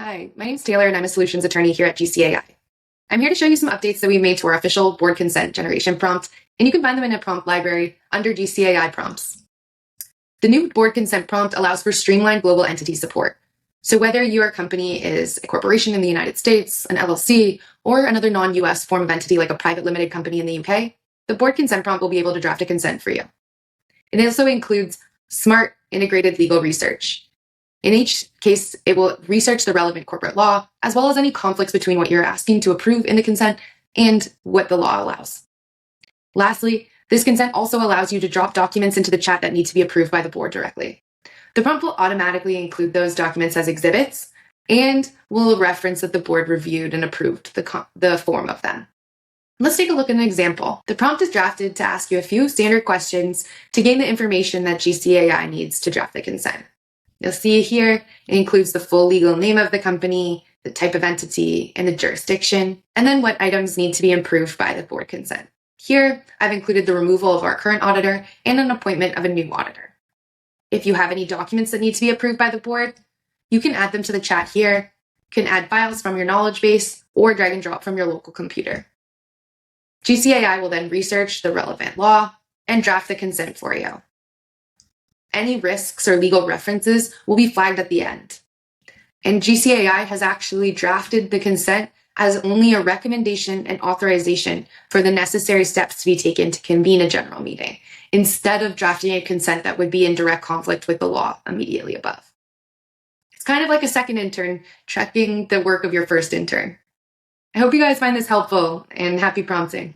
Hi, my name's Taylor and I'm a solutions attorney here at GCAI. I'm here to show you some updates that we made to our official board consent generation prompt, and you can find them in a prompt library under GCAI prompts. The new board consent prompt allows for streamlined global entity support. So whether your company is a corporation in the United States, an LLC, or another non-U.S. form of entity like a private limited company in the UK, the board consent prompt will be able to draft a consent for you. It also includes smart integrated legal research. In each case, it will research the relevant corporate law, as well as any conflicts between what you're asking to approve in the consent and what the law allows. Lastly, this consent also allows you to drop documents into the chat that need to be approved by the board directly. The prompt will automatically include those documents as exhibits and will reference that the board reviewed and approved the form of them. Let's take a look at an example. The prompt is drafted to ask you a few standard questions to gain the information that GCAI needs to draft the consent. You'll see here, it includes the full legal name of the company, the type of entity, and the jurisdiction, and then what items need to be approved by the board consent. Here, I've included the removal of our current auditor and an appointment of a new auditor. If you have any documents that need to be approved by the board, you can add them to the chat here. You can add files from your knowledge base or drag and drop from your local computer. GCAI will then research the relevant law and draft the consent for you. Any risks or legal references will be flagged at the end. And GCAI has actually drafted the consent as only a recommendation and authorization for the necessary steps to be taken to convene a general meeting, instead of drafting a consent that would be in direct conflict with the law immediately above. It's kind of like a second intern checking the work of your first intern. I hope you guys find this helpful and happy prompting.